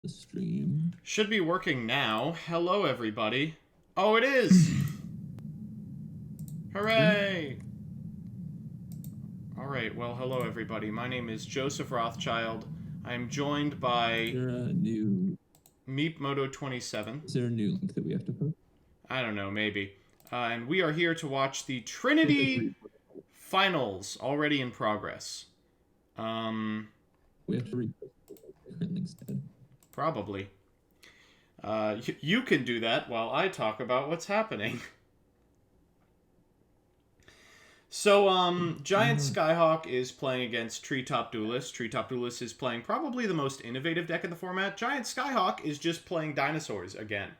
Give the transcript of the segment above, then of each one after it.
The stream should be working now. Hello, everybody. Oh, it is! Hooray! Alright, well, hello, everybody. My name is Joseph Rothschild. I'm joined by Meepmoto27. Is there a new link that we have to post? I don't know, maybe. And we are here to watch the Trinity Finals, already in progress. We have to repost different links instead. Probably. You can do that while I talk about what's happening. So, Giant Skyhawk is playing against Treetop Duelist. Treetop Duelist is playing probably the most innovative deck in the format. Giant Skyhawk is just playing dinosaurs again.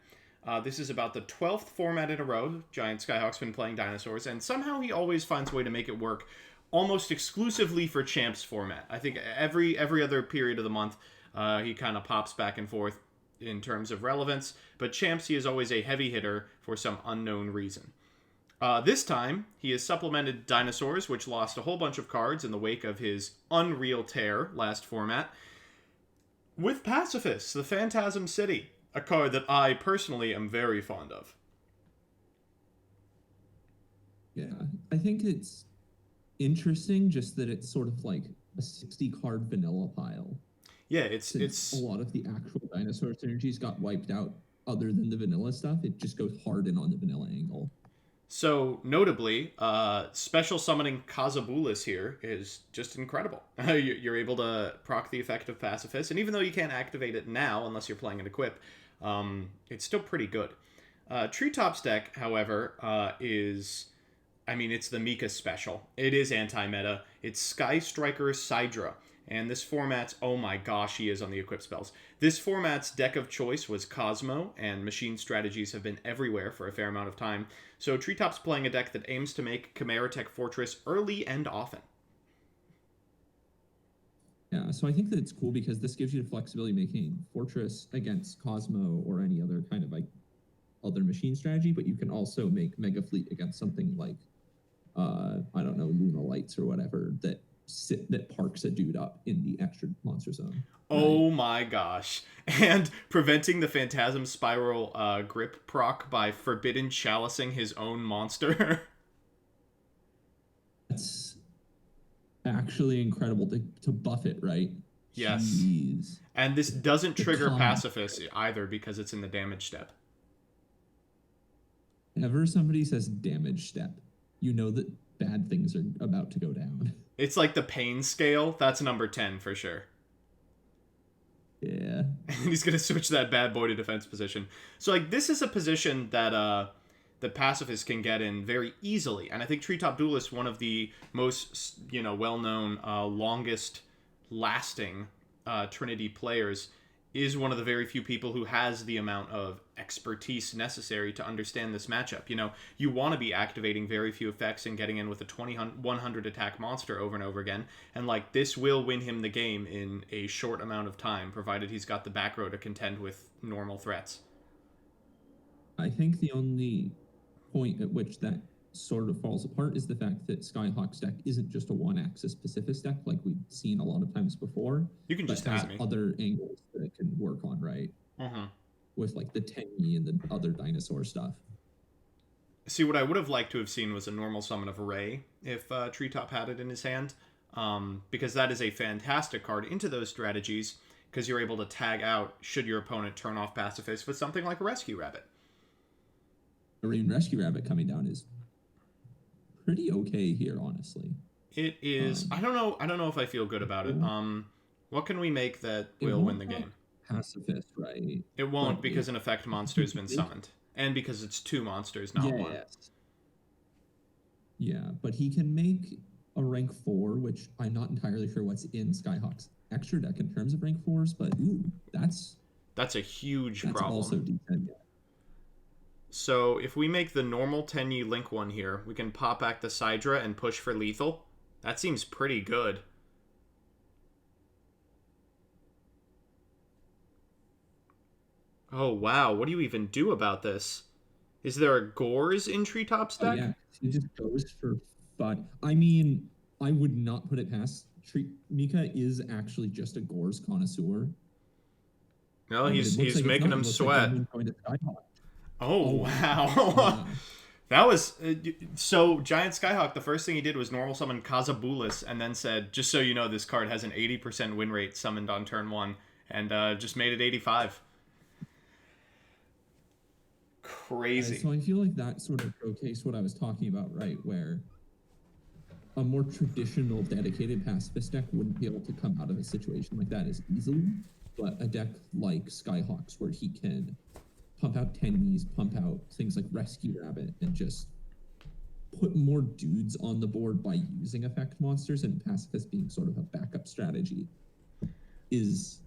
This is about the 12th format in a row. Giant Skyhawk's been playing dinosaurs, and somehow he always finds a way to make it work almost exclusively for Champs format. I think every other period of the month, he kind of pops back and forth in terms of relevance, but Champs, he is always a heavy hitter for some unknown reason. This time, he has supplemented Dinosaurs, which lost a whole bunch of cards in the wake of his unreal tear last format, with Pacifis, the Phantasm City, a card that I personally am very fond of. Yeah, I think it's interesting just that it's sort of like a 60-card vanilla pile. Yeah, it's a lot of the actual dinosaur synergies got wiped out other than the vanilla stuff. It just goes hard in on the vanilla angle. So, notably, special summoning Kazabulis here is just incredible. You're able to proc the effect of Pacifist, and even though you can't activate it now unless you're playing an equip, it's still pretty good. Treetop's deck, however, it's the Mika special. It is anti-meta. It's CyDra-Striker CyDra. And this format's, oh my gosh, he is on the equip spells. This format's deck of choice was Cosmo, and machine strategies have been everywhere for a fair amount of time. So Treetop's playing a deck that aims to make Chimera Tech Fortress early and often. Yeah, so I think that it's cool because this gives you the flexibility making Fortress against Cosmo or any other kind of like other machine strategy, but you can also make Mega Fleet against something like, I don't know, Luna Lights or whatever that parks a dude up in the extra monster zone. Oh right? My gosh. And preventing the Phantasm Spiral grip proc by Forbidden Chalicing his own monster. That's actually incredible to buff it, right? Yes. Jeez. And this doesn't trigger Pacifist either because it's in the damage step. Whenever somebody says damage step, you know that bad things are about to go down. It's like the pain scale. That's number 10 for sure. Yeah. And he's going to switch that bad boy to defense position. So, like, this is a position that the Pacifist can get in very easily. And I think Treetop Duelist, one of the most, well-known, longest-lasting Trinity players, is one of the very few people who has the amount of expertise necessary to understand this matchup. You want to be activating very few effects and getting in with a 100 attack monster over and over again, and this will win him the game in a short amount of time, provided he's got the back row to contend with normal threats. I think the only point at which that sort of falls apart is the fact that Skyhawk's deck isn't just a one-axis Pacifist deck like we've seen a lot of times before. You can just add me. Other angles that it can work on, right? With the Tenyi and the other dinosaur stuff. See, what I would have liked to have seen was a normal summon of Ray if Treetop had it in his hand, because that is a fantastic card into those strategies, because you're able to tag out should your opponent turn off Pacifist with something like a Rescue Rabbit. Or even Rescue Rabbit coming down is pretty okay here, honestly. It is. I don't know if I feel good about it. What can we make that will win the game? Pacifist, right? It won't, because an effect monster has been summoned, and because it's 2 monsters, not 1. Yeah, but he can make a rank 4, which I'm not entirely sure what's in Skyhawk's extra deck in terms of rank 4s, but that's a huge problem. That's also D10, yeah. So if we make the normal Tenyi Link one here, we can pop back the CyDra and push for lethal. That seems pretty good. Oh, wow. What do you even do about this? Is there a Gores in Treetop's deck? Yeah, he just goes for fun. I mean, I would not put it past Mika is actually just a Gores connoisseur. No, But it he's looks like it's making not. It him looks sweat. like going to Skyhawk. Oh, Oh, wow. wow. That was so Giant Skyhawk. The first thing he did was normal summon Kazabulis, and then said, "Just so you know, this card has an 80% win rate summoned on turn 1," and just made it 85. Crazy. So I feel like that sort of showcased what I was talking about, right? Where a more traditional dedicated pacifist deck wouldn't be able to come out of a situation like that as easily, but a deck like Skyhawk's, where he can pump out Tennies, pump out things like Rescue Rabbit, and just put more dudes on the board by using effect monsters, and Pacifist being sort of a backup strategy, is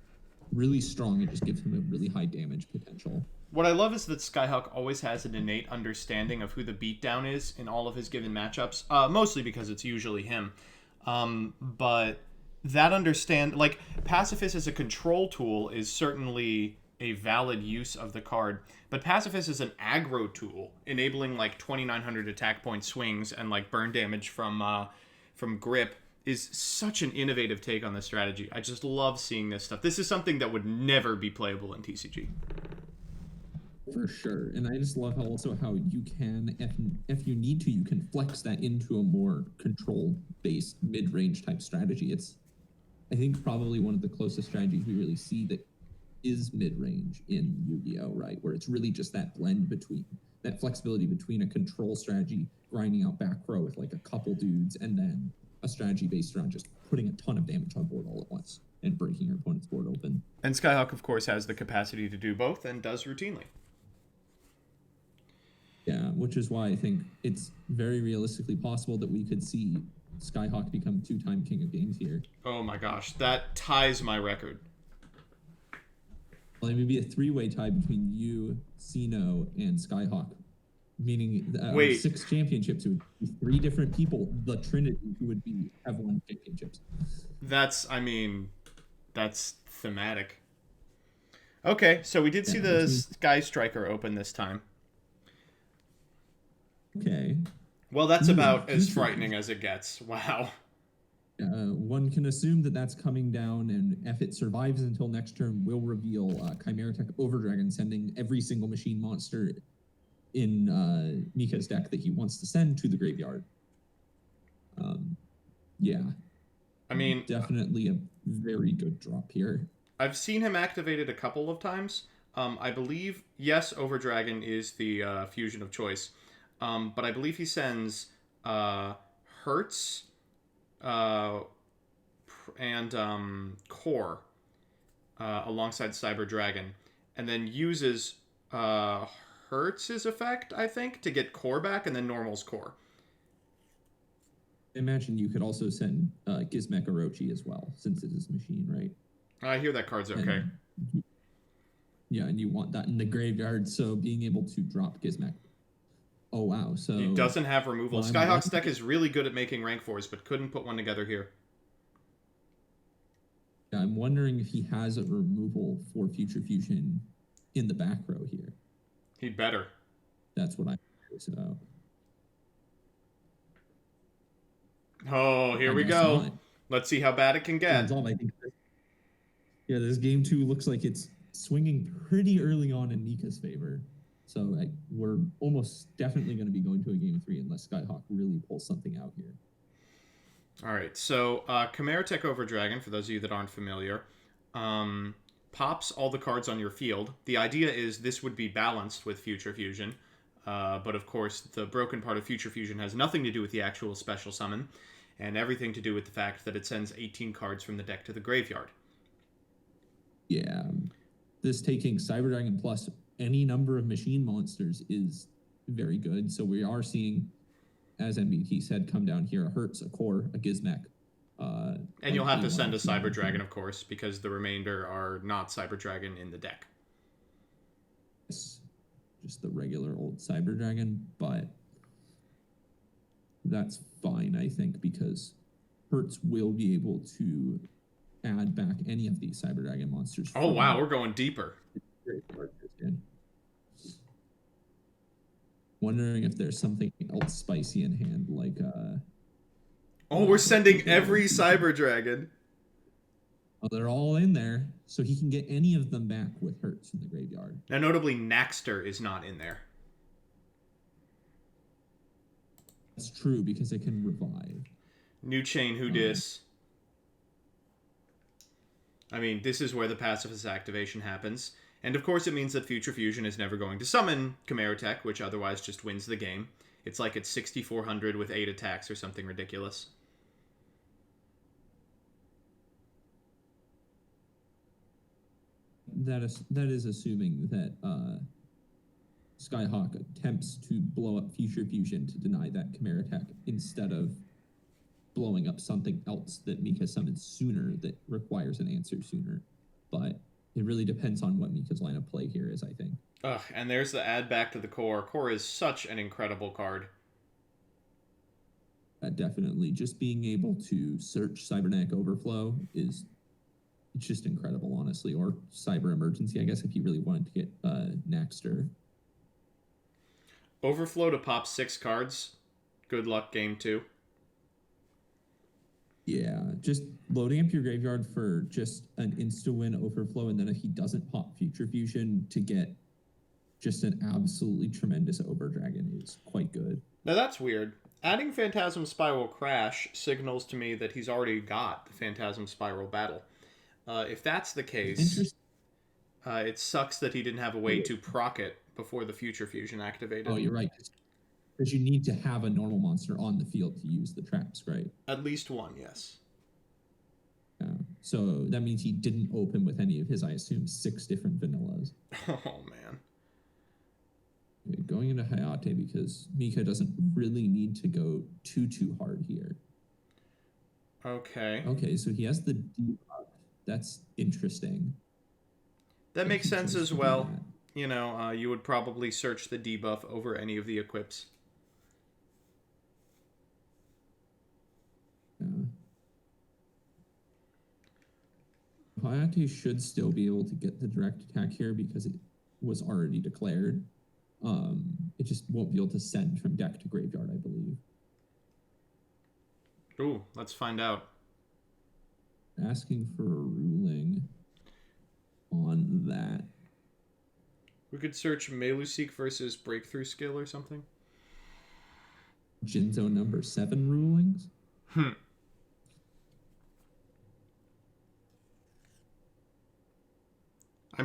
really strong. It just gives him a really high damage potential. What I love is that Skyhawk always has an innate understanding of who the beatdown is in all of his given matchups, mostly because it's usually him. But that like, Pacifist as a control tool is certainly a valid use of the card, but Pacifist is an aggro tool, enabling like 2,900 attack point swings and like burn damage from grip, is such an innovative take on the strategy. I just love seeing this stuff. This is something that would never be playable in TCG. For sure. And I just love how you can, if you need to, you can flex that into a more control-based mid-range type strategy. It's, I think, probably one of the closest strategies we really see that is mid-range in Yu-Gi-Oh!, right? Where it's really just that blend between, that flexibility between a control strategy, grinding out back row with like a couple dudes, and then a strategy based around just putting a ton of damage on board all at once and breaking your opponent's board open. And Skyhawk, of course, has the capacity to do both and does routinely. Yeah, which is why I think it's very realistically possible that we could see Skyhawk become two-time king of games here. Oh my gosh, that ties my record. Well, it would be a three-way tie between you, Sino, and Skyhawk, meaning 6 championships. It would be 3 different people, the Trinity, who would have won championships. That's thematic. Okay, so we did see the CyDra-Striker open this time. Okay. Well, that's about as frightening as it gets. Wow. One can assume that that's coming down, and if it survives until next turn, will reveal Chimera-Tech Overdragon sending every single machine monster in Mika's deck that he wants to send to the graveyard. Yeah. I mean, definitely a very good drop here. I've seen him activated a couple of times. I believe, yes, Overdragon is the fusion of choice. But I believe he sends Hertz and Core alongside Cyber Dragon, and then uses Hertz's effect, I think, to get Core back, and then Normal's Core. I imagine you could also send Gizmek Orochi as well, since it is machine, right? I hear that card's okay. And you want that in the graveyard, so being able to drop Gizmek. Oh, wow. So he doesn't have removal. Skyhawk's deck is really good at making rank 4s, but couldn't put one together here. Yeah, I'm wondering if he has a removal for Future Fusion in the back row here. He'd better. That's what I'm curious about. Oh, here we go. Not. Let's see how bad it can get. I think this game 2 looks like it's swinging pretty early on in Mika's favor. So we're almost definitely going to be going to a game 3 unless Skyhawk really pulls something out here. All right, so Chimera-Tech Overdragon, for those of you that aren't familiar, pops all the cards on your field. The idea is this would be balanced with Future Fusion, but of course the broken part of Future Fusion has nothing to do with the actual special summon, and everything to do with the fact that it sends 18 cards from the deck to the graveyard. Yeah, this taking Cyber Dragon plus any number of machine monsters is very good. So we are seeing, as MBT said, come down here a Hertz, a Core, a Gizmek. And you'll have to send a Cyber Dragon, of course, because the remainder are not Cyber Dragon in the deck. It's just the regular old Cyber Dragon, but that's fine, I think, because Hertz will be able to add back any of these Cyber Dragon monsters. Oh, wow, we're going deeper. Wondering if there's something else spicy in hand, like we're sending every Cyber Dragon. Oh, they're all in there. So he can get any of them back with Hurts in the graveyard. Now, notably, Naxter is not in there. That's true because it can revive. New Chain, who dis? I mean, this is where the Pacifist activation happens. And of course it means that Future Fusion is never going to summon Chimera Tech, which otherwise just wins the game. It's like it's 6,400 with 8 attacks or something ridiculous. That is assuming that Skyhawk attempts to blow up Future Fusion to deny that Chimera Tech instead of blowing up something else that Mika summons sooner that requires an answer sooner. But it really depends on what Mika's line of play here is, I think. Ugh, and there's the add back to the core. Core is such an incredible card. Definitely. Just being able to search Cybernetic Overflow is it's just incredible, honestly. Or Cyber Emergency, I guess, if you really wanted to get Naxter. Overflow to pop 6 cards. Good luck, game 2. Yeah, just loading up your graveyard for just an insta-win Overflow, and then if he doesn't pop Future Fusion to get just an absolutely tremendous Overdragon is quite good. Now that's weird. Adding Phantasm Spiral Crash signals to me that he's already got the Phantasm Spiral Battle. If that's the case, it sucks that he didn't have a way to proc it before the Future Fusion activated. Oh, you're right. Because you need to have a normal monster on the field to use the traps, right? At least one, yes. Yeah. So that means he didn't open with any of his, I assume, 6 different vanillas. Oh, man. Okay, going into Hayate because Mika doesn't really need to go too hard here. Okay. Okay, so he has the debuff. That's interesting. That makes sense as well. You know, you would probably search the debuff over any of the equips. Yeah. Hayate should still be able to get the direct attack here because it was already declared. It just won't be able to send from deck to graveyard, I believe. Ooh, let's find out. Asking for a ruling on that. We could search Meluseek versus Breakthrough Skill or something. Jinzo number 7 rulings? I'm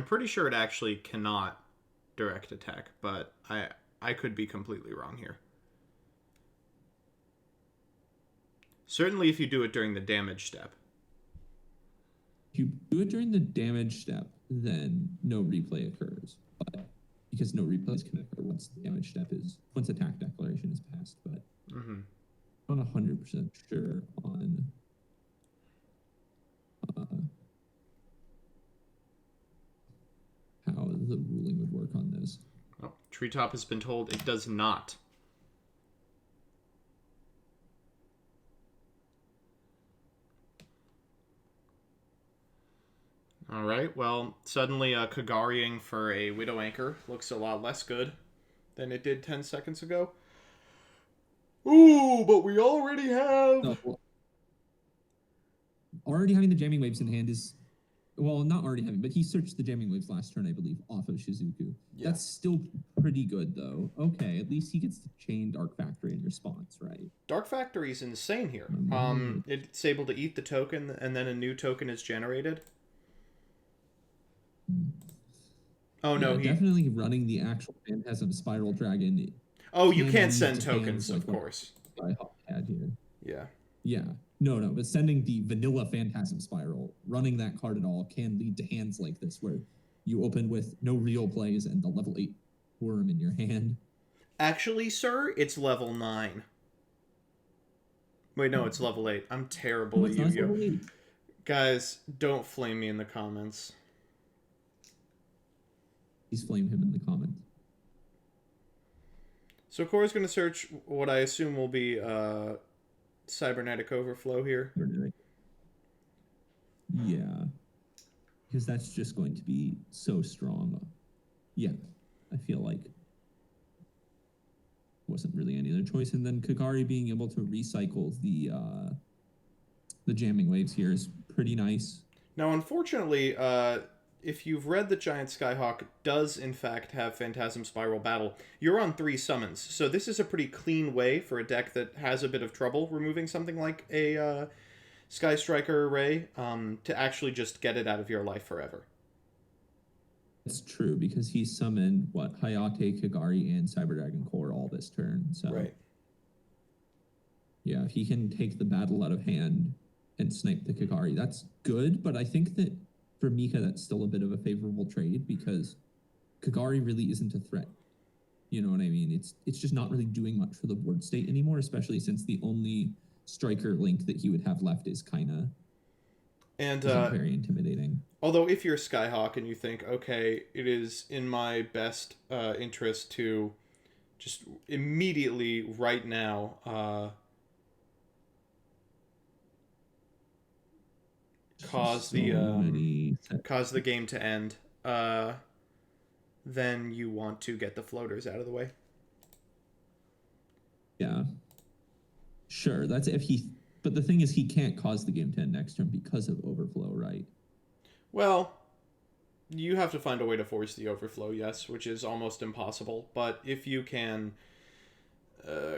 pretty sure it actually cannot direct attack, but I could be completely wrong here. Certainly if you do it during the damage step. If you do it during the damage step, then no replay occurs. But because no replays can occur once the damage step once attack declaration is passed. But I'm not 100% sure on how the ruling would work on this. Oh, Treetop has been told it does not. All right, well, suddenly Kagariing for a Widow Anchor looks a lot less good than it did 10 seconds ago. Ooh, but we already have... No, well, already having the Jamming Waves in hand is... Well, not already having, but he searched the Jamming Waves last turn, I believe, off of Shizuku. Yeah. That's still pretty good, though. Okay, at least he gets to chain Dark Factory in response, right? Dark Factory is insane here. It's able to eat the token, and then a new token is generated. Oh, no, he... Definitely running the actual Phantasm Spiral Dragon. Oh, you can't send tokens, of course. Skyhawk had here. Yeah. Yeah. No, but sending the vanilla Phantasm Spiral, running that card at all can lead to hands like this where you open with no real plays and the level 8 worm in your hand. Actually, sir, it's level 9. Wait, no, it's level 8. I'm terrible at Yu-Gi-Oh! Guys, don't flame me in the comments. Please flame him in the comments. So Core's going to search what I assume will be Cybernetic Overflow here. Yeah. Because that's just going to be so strong. Yeah. I feel like wasn't really any other choice. And then Kagari being able to recycle the Jamming Waves here is pretty nice. Now, unfortunately, if you've read that Giant Skyhawk does in fact have Phantasm Spiral Battle, you're on 3 summons. So this is a pretty clean way for a deck that has a bit of trouble removing something like a Sky Striker array to actually just get it out of your life forever. It's true, because he summoned, what, Hayate, Kagari, and Cyber Dragon Core all this turn. So, right. Yeah, if he can take the battle out of hand and snipe the Kagari, that's good. But I think that for Mika, that's still a bit of a favorable trade, because Kagari really isn't a threat. You know what I mean? It's just not really doing much for the board state anymore, especially since the only striker link that he would have left is Kaina. And very intimidating. Although if you're Skyhawk and you think, okay, it is in my best interest to just immediately, right now, cause the game to end, then you want to get the floaters out of the way. Yeah. Sure, that's if he... But the thing is, he can't cause the game to end next turn because of overflow, right? Well, you have to find a way to force the overflow, yes, which is almost impossible. But if you can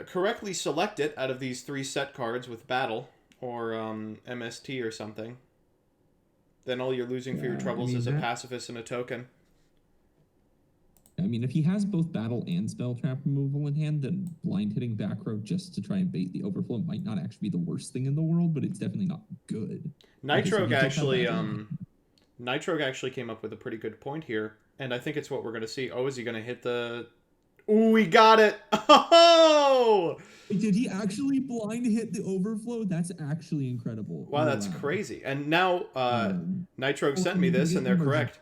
correctly select it out of these 3 set cards with Battle or MST or something, then all you're losing for your troubles is a Pacifist and a token. I mean, if he has both Battle and Spell Trap removal in hand, then blind hitting back row just to try and bait the overflow might not actually be the worst thing in the world, but it's definitely not good. Nitrog actually came up with a pretty good point here, and I think it's what we're going to see. Oh, is he going to hit the... Ooh, he got it! Oh! Did he actually blind hit the overflow? That's actually incredible. Wow, that's crazy. And now Nitrog sent me this, and they're correct.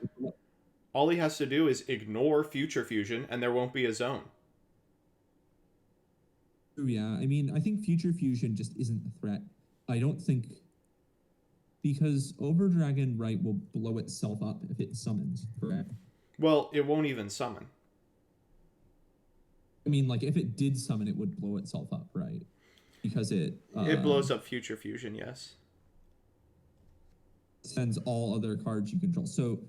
All he has to do is ignore Future Fusion, and there won't be a zone. Yeah, I mean, I think Future Fusion just isn't a threat. I don't think... Because Overdragon, right, will blow itself up if it summons, correct? Well, it won't even summon. I mean, like, if it did summon, it would blow itself up, right? Because it blows up Future Fusion, yes. Sends all other cards you control. So...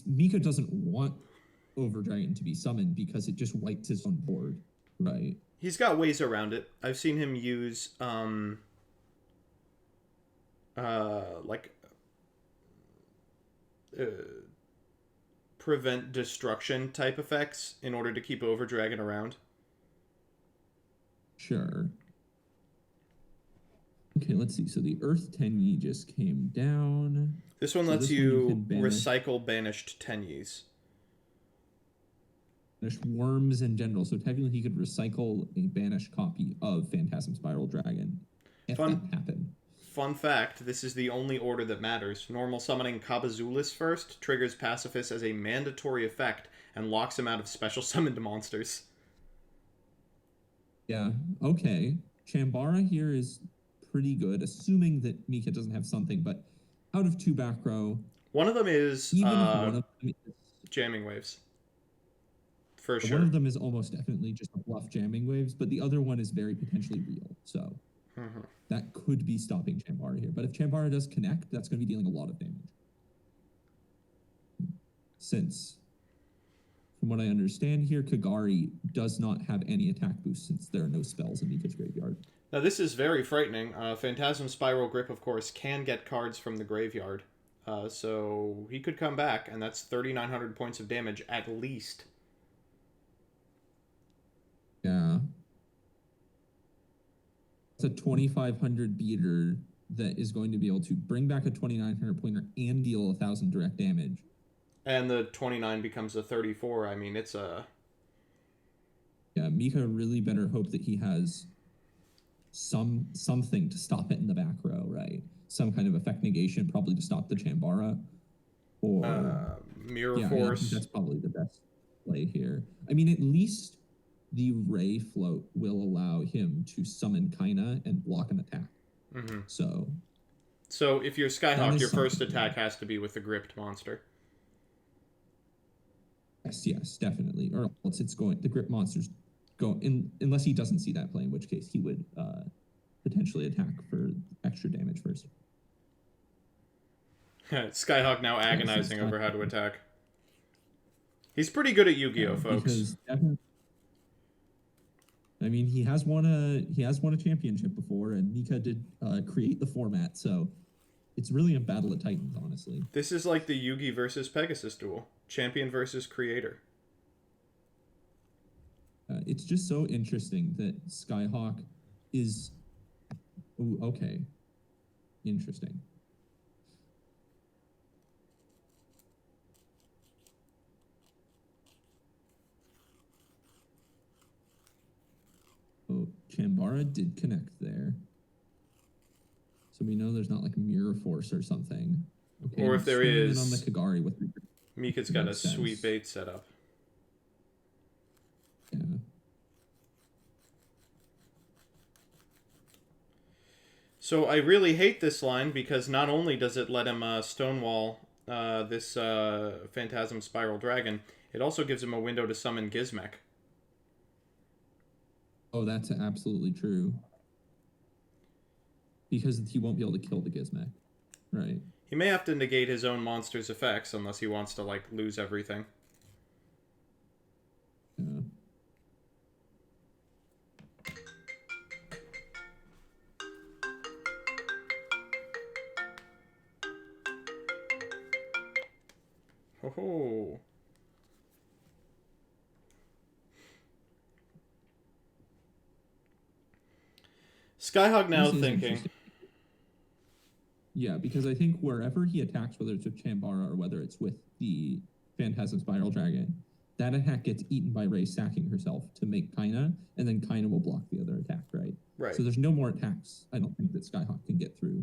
Mika doesn't want Overdragon to be summoned because it just wipes his own board, right? He's got ways around it. I've seen him use prevent destruction type effects in order to keep Overdragon around. Sure. Okay, let's see. So the Earth Tenyi just came down. This one lets you recycle banished Tenyis. Banish worms in general. So technically he could recycle a banished copy of Phantasm Spiral Dragon if that happened. Fun fact, this is the only order that matters. Normal summoning Kabazulis first triggers Pacifist as a mandatory effect and locks him out of special summoned monsters. Yeah, okay. Chambara here is pretty good, assuming that Mika doesn't have something, but out of 2 back row... One of them is jamming waves. For sure. One of them is almost definitely just a bluff jamming waves, but the other one is very potentially real, so... That could be stopping Chambara here. But if Chambara does connect, that's going to be dealing a lot of damage. Since, from what I understand here, Kagari does not have any attack boost since there are no spells in Mika's graveyard. Now this is very frightening. Phantasm Spiral Grip, of course, can get cards from the graveyard. So he could come back, and that's 3,900 points of damage at least. Yeah. It's a 2,500 beater that is going to be able to bring back a 2,900 pointer and deal 1,000 direct damage. And the 29 becomes a 34. I mean, it's a... Yeah, Mika really better hope that he has something to stop it in the back row, right? Some kind of effect negation, probably to stop the Chambara. Or... Mirror Force. I think that's probably the best play here. I mean, at least... the Ray float will allow him to summon Kaina and block an attack. So if you're Skyhawk, your first attack has to be with the gripped monster. Yes, definitely. Or else it's going... The grip monsters go... unless he doesn't see that play, in which case he would potentially attack for extra damage first. Skyhawk now agonizing over how to attack. He's pretty good at Yu-Gi-Oh, folks. Because I mean, he has won a championship before, and Mika did create the format, so it's really a battle of titans, honestly. This is like the Yugi versus Pegasus duel. Champion versus creator. It's just so interesting that Skyhawk is... Ooh, okay. Interesting. Oh, Chambara did connect there. So we know there's not like mirror force or something. Okay, Or if there is, on the Kagari with Mika's got a sweet bait set up. Yeah. So I really hate this line because not only does it let him stonewall this Phantasm Spiral Dragon, it also gives him a window to summon Gizmek. Oh, that's absolutely true. Because he won't be able to kill the Gizmek, right? He may have to negate his own monster's effects unless he wants to, like, lose everything. Yeah. Oh. Skyhawk now thinking. Yeah, because I think wherever he attacks, whether it's with Chambara or whether it's with the Phantasm Spiral Dragon, that attack gets eaten by Rei sacking herself to make Kaina, and then Kaina will block the other attack, right? Right. So there's no more attacks I don't think that Skyhawk can get through.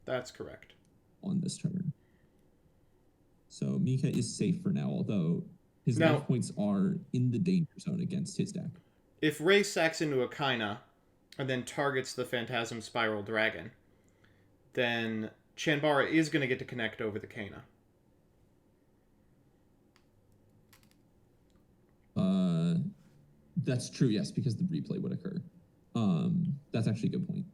That's correct. On this turn. So Mika is safe for now, although his life points are in the danger zone against his deck. If Rei sacks into a Kaina and then targets the Phantasm Spiral Dragon, then Chambara is going to get to connect over the Kaina. That's true, yes, because the replay would occur. That's actually a good point.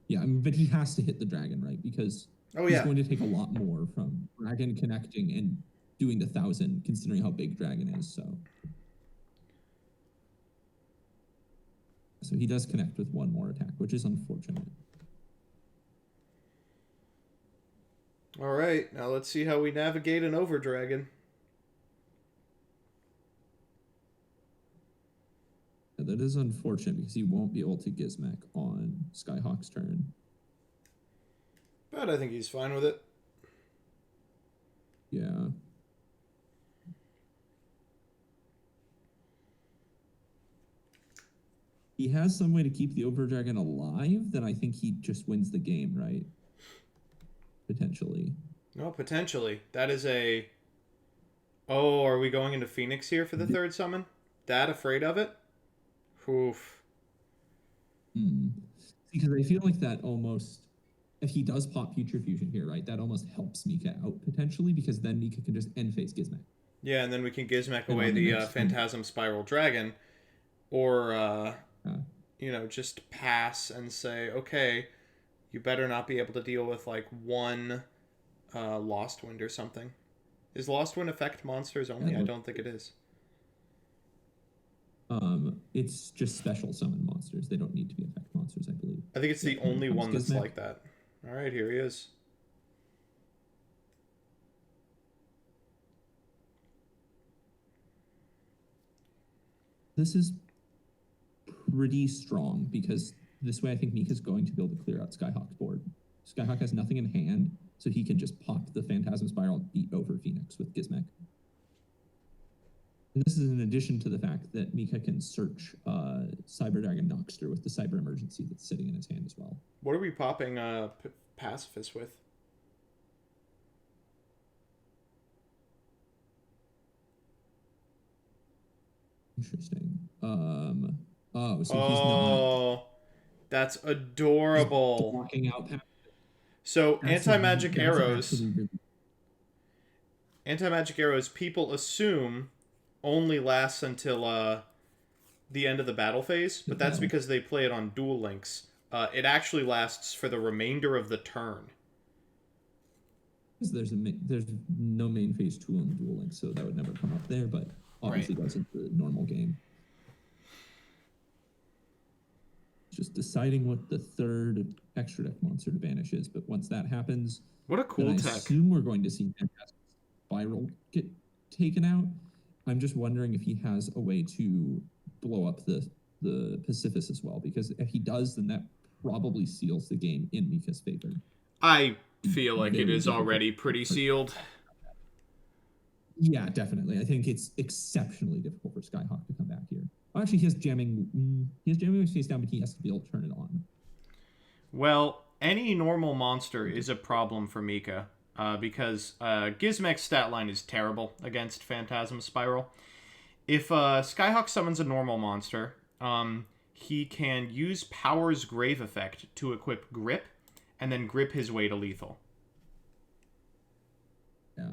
Yeah, I mean, but he has to hit the dragon, right? Because he's going to take a lot more from dragon connecting and doing the 1,000, considering how big dragon is, so he does connect with one more attack, which is unfortunate. All right, now let's see how we navigate an over dragon. Yeah, that is unfortunate because he won't be able to Gizmek on Skyhawk's turn. But I think he's fine with it. Yeah. He has some way to keep the over dragon alive, then I think he just wins the game, right? Potentially. No, potentially. That is a... Oh, are we going into Phoenix here for the third summon? That afraid of it? Oof. Because I feel like that almost... If he does pop Future Fusion here, right, that almost helps Mika out, potentially, because then Mika can just end-phase Gizmek. Yeah, and then we can Gizmek away the Phantasm Spiral Dragon. Or, you know, just pass and say, okay, you better not be able to deal with, like, one Lost Wind or something. Is Lost Wind affect monsters only? I don't think it is. It's just special summon monsters. They don't need to be effect monsters, I believe. I think it's the only one that's like that. All right, here he is. This is pretty strong because this way I think Mika's going to be able to clear out Skyhawk's board. Skyhawk has nothing in hand, so he can just pop the Phantasm Spiral and beat over Phoenix with Gizmek. And this is in addition to the fact that Mika can search Cyber Dragon Noxter with the Cyber Emergency that's sitting in his hand as well. What are we popping Pacifis with? Interesting. So he's not. That's adorable. Walking out. So anti-magic arrows. Anti-magic arrows, people assume, only lasts until the end of the battle phase, but that's because they play it on Duel Links. It actually lasts for the remainder of the turn. Because there's no main phase tool in Duel Links, so that would never come up there, but obviously does in the normal game. Just deciding what the third extra deck monster to banish is, but once that happens, what a cool tech. I assume we're going to see Phantasm Spiral get taken out. I'm just wondering if he has a way to blow up the Pacifis as well, because if he does, then that probably seals the game in Mika's favor. I feel like it is already pretty sealed. Yeah, definitely. I think it's exceptionally difficult for Skyhawk to come back here. Actually, he has jamming with face down, but he has to be able to turn it on. Well, any normal monster is a problem for Mika, because Gizmek's stat line is terrible against Phantasm Spiral. If Skyhawk summons a normal monster, he can use Power's Grave Effect to equip Grip, and then grip his way to lethal. Yeah.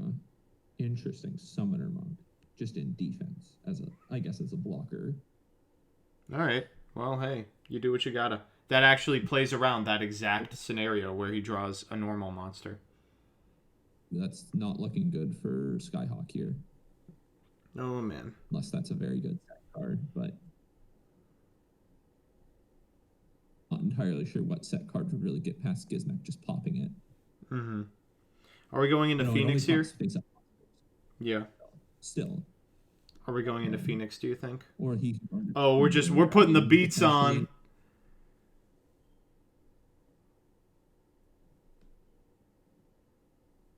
Interesting. Summoner Monk. Just in defense, as a blocker. Alright. Well, hey, you do what you gotta. That actually plays around that exact scenario where he draws a normal monster. That's not looking good for Skyhawk here. Oh, man. Unless that's a very good set card, but not entirely sure what set card would really get past Gizmek just popping it. Mm-hmm. Are we going into Phoenix here? Yeah. Still. Are we going into Phoenix, do you think? Or he... Oh, we're putting the beats on.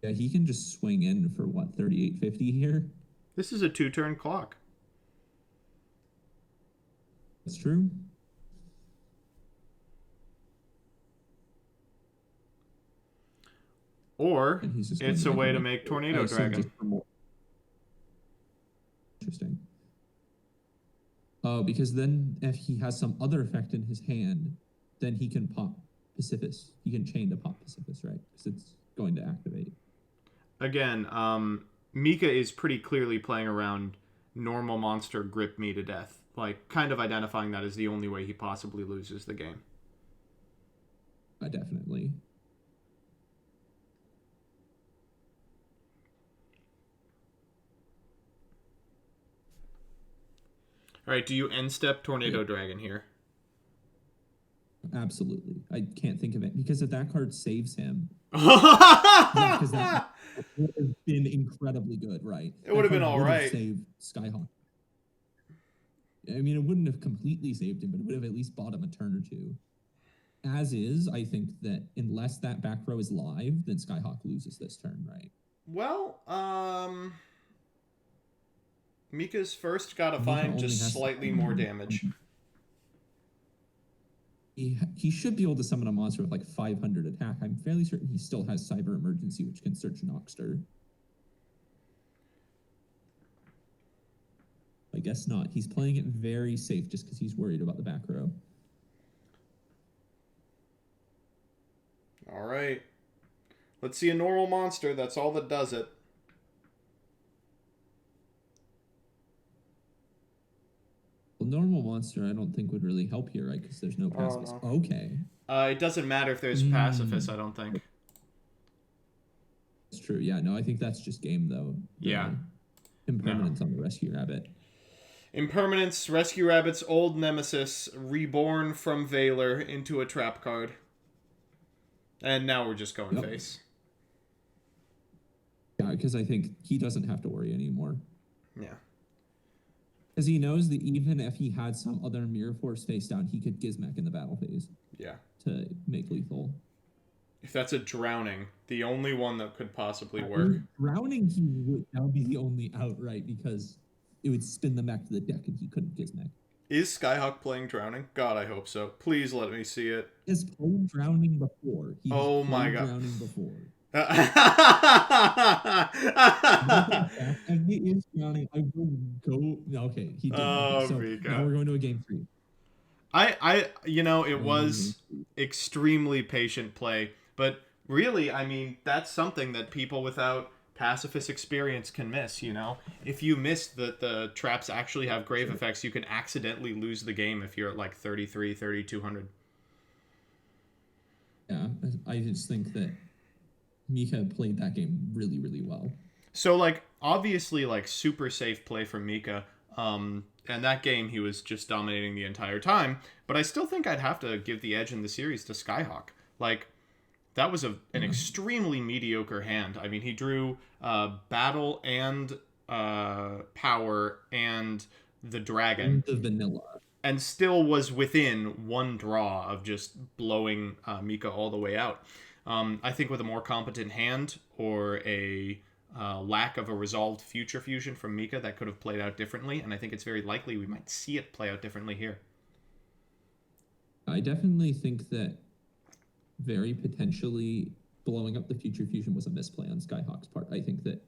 Yeah, he can just swing in for, what, 38.50 here? This is a 2-turn clock. That's true. Or it's a way to make Tornado Dragon. Interesting. Oh, because then if he has some other effect in his hand, then he can pop Pacifis. He can chain to pop Pacifis, right? Because it's going to activate. Again, Mika is pretty clearly playing around normal monster grip me to death. Like, kind of identifying that as the only way he possibly loses the game. Definitely. All right, do you end step Tornado Dragon here? Absolutely. I can't think of it because if that card saves him, because that would have been incredibly good, right? It would have been all right. Saved Skyhawk. I mean, it wouldn't have completely saved him, but it would have at least bought him a turn or two. As is, I think that unless that back row is live, then Skyhawk loses this turn, right? Well, Mika's first gotta find just slightly more damage. He should be able to summon a monster with like 500 attack. I'm fairly certain he still has Cyber Emergency, which can search Noxter. I guess not. He's playing it very safe just because he's worried about the back row. All right. Let's see a normal monster. That's all that does it. Well, normal monster I don't think would really help here, right? Because there's no Pacifist. Oh, no. Okay. It doesn't matter if there's Pacifist, I don't think. That's true. Yeah, no, I think that's just game, though. Yeah. Impermanence on the Rescue Rabbit. Impermanence, Rescue Rabbit's old nemesis, reborn from Valor into a trap card. And now we're just going face. Yeah, because I think he doesn't have to worry anymore. Yeah. Because he knows that even if he had some other Mirror Force face down, he could Gizmek in the battle phase. Yeah. To make lethal. If that's a drowning, the only one that could possibly work. Drowning, that would be the only outright because it would spin them back to the deck and he couldn't Gizmek. Is Skyhawk playing drowning? God, I hope so. Please let me see it. He's played drowning before. Oh my god. Drowning before. And he is drowning. I will go. Okay, he did. Oh, so now we're going to a game 3. It was extremely patient play, but really, I mean, that's something that people without pacifist experience can miss, you know? If you miss that the traps actually have grave effects, you can accidentally lose the game if you're at like 33, 3200. Yeah, I just think that Mika played that game really, really well. So, like, obviously, like, super safe play from Mika. And that game, he was just dominating the entire time. But I still think I'd have to give the edge in the series to Skyhawk. Like, that was an Yeah. extremely mediocre hand. I mean, he drew Battle and Power and the Dragon, And the vanilla. and still was within one draw of just blowing Mika all the way out. I think with a more competent hand or a lack of a resolved future fusion from Mika, that could have played out differently, and I think it's very likely we might see it play out differently here. I definitely think that very potentially blowing up the future fusion was a misplay on Skyhawk's part. I think that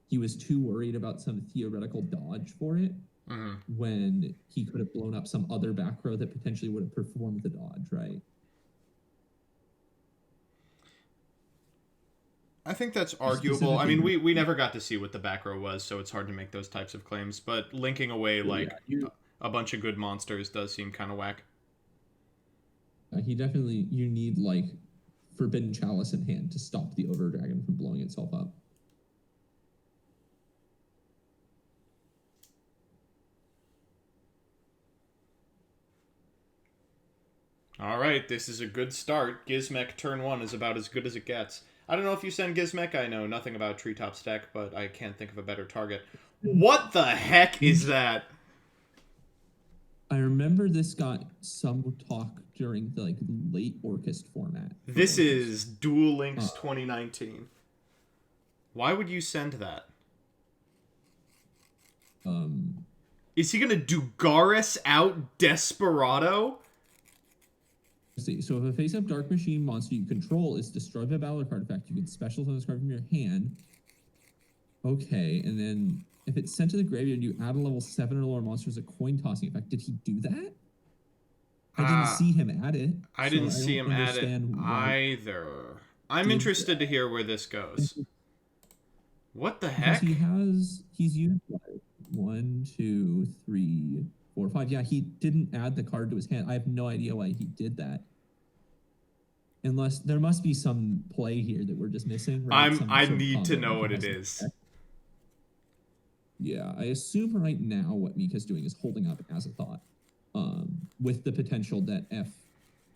he was too worried about some theoretical dodge for it when he could have blown up some other back row that potentially would have performed the dodge, right? I think that's arguable. I mean, we never got to see what the back row was, so it's hard to make those types of claims. But linking away, like, a bunch of good monsters does seem kind of whack. He definitely, you need, like, Forbidden Chalice in hand to stop the Over Dragon from blowing itself up. All right, this is a good start. Gizmek turn 1 is about as good as it gets. I don't know if you send Gizmek. I know nothing about Treetop's deck, but I can't think of a better target. What the heck is that? I remember this got some talk during the, like, late Orcust format. This is Duel Links 2019. Why would you send that? Is he gonna Dugaris out Desperado? See, so if a face-up Dark Machine monster you control is destroyed by battle artifact, you can special summon this card from your hand. Okay, and then if it's sent to the graveyard, you add a level 7 or lower monster as a coin tossing effect. Did he do that? I didn't see him add it. I didn't see him add it either. I'm interested to hear where this goes. What the heck? He's used like 1, 2, 3, 4, 5. Yeah, he didn't add the card to his hand. I have no idea why he did that. Unless there must be some play here that we're just missing. Right? I need to know what it is. Yeah, I assume right now what Mika's doing is holding up as a thought, with the potential that if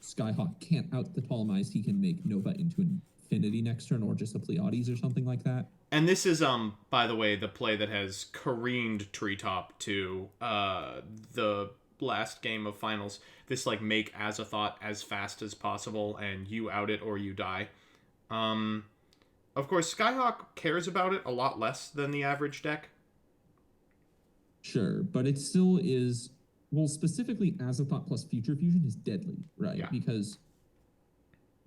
Skyhawk can't out the Ptolemized, he can make Nova into Infinity next turn, or just a Pleiades or something like that. And this is, by the way, the play that has careened Treetop to the last game of finals. This, like, make Azathoth as fast as possible, and you out it or you die. Of course, Skyhawk cares about it a lot less than the average deck. Sure, but it still is, well, specifically Azathoth plus Future Fusion is deadly, right? Yeah. Because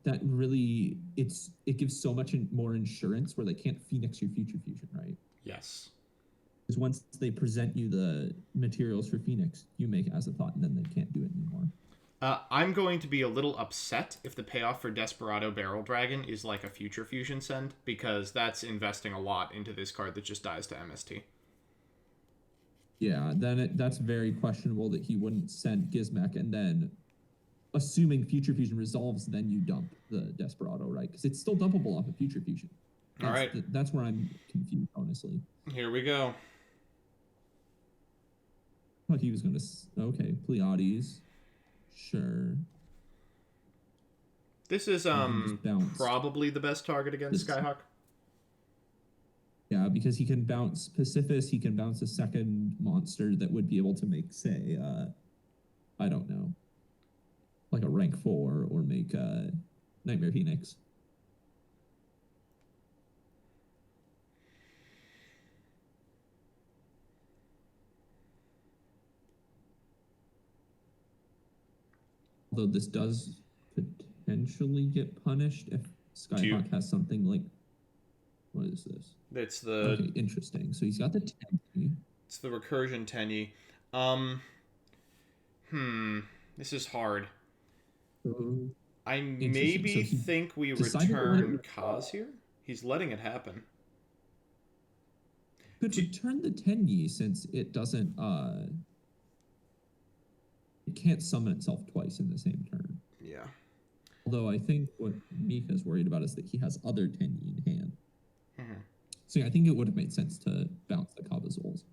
that really, it gives so much more insurance where they can't Phoenix your Future Fusion, right? Yes. Because once they present you the materials for Phoenix, you make Azathoth, and then they can't do it anymore. I'm going to be a little upset if the payoff for Desperado Barrel Dragon is like a Future Fusion send, because that's investing a lot into this card that just dies to MST. Yeah, then that's very questionable that he wouldn't send Gizmek, and then, assuming Future Fusion resolves, then you dump the Desperado, right? Because it's still dumpable off of Future Fusion. All right. That's where I'm confused, honestly. Here we go. I thought he was going to... Okay, Pleiades. Sure. This is probably the best target against Skyhawk. Yeah, because he can bounce Pacifis, he can bounce a second monster that would be able to make, say, I don't know, like a rank 4, or make Nightmare Phoenix. Although this does potentially get punished if Skyhawk has something like... What is this? It's the... Okay, interesting. So he's got the Tenyi. It's the Recursion Tenyi. This is hard. I maybe think we return Kaz here? He's letting it happen. Could return the Tenyi since it doesn't... It can't summon itself twice in the same turn. Yeah. Although I think what Mika's worried about is that he has other Tenyi in hand. Mm-hmm. So yeah, I think it would have made sense to bounce the Cabazols.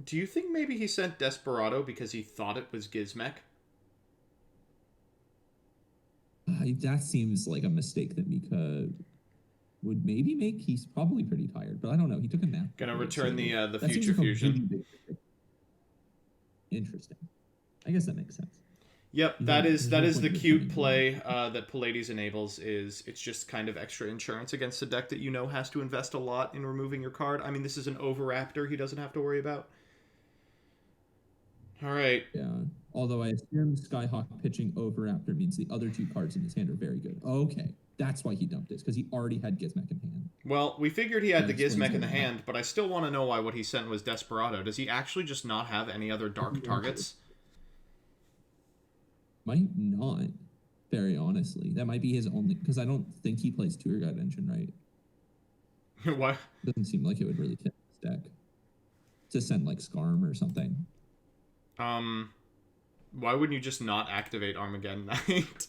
Do you think maybe he sent Desperado because he thought it was Gizmek? That seems like a mistake that Mika would maybe make. He's probably pretty tired, but I don't know. He took a nap. Gonna before, return so the that future seems like fusion. A really big mistake. Interesting. I guess that makes sense. Yep, You that know, is there's no the point cute returning play that Pallades enables. Is it's just kind of extra insurance against a deck that you know has to invest a lot in removing your card. I mean, this is an Overraptor he doesn't have to worry about. All right. Yeah. Although I assume Skyhawk pitching Overraptor means the other two cards in his hand are very good. Okay. That's why he dumped this, because he already had Gizmek in hand. Well, we figured he had That the explains Gizmek in a the lot. hand, but I still want to know why what he sent was Desperado. Does he actually just not have any other dark targets? Might not, very honestly. That might be his only, because I don't think he plays Tour Guide Engine, right? Why? Doesn't seem like it would really fit his deck to send like Skarm or something. Why wouldn't you just not activate Armageddon Knight?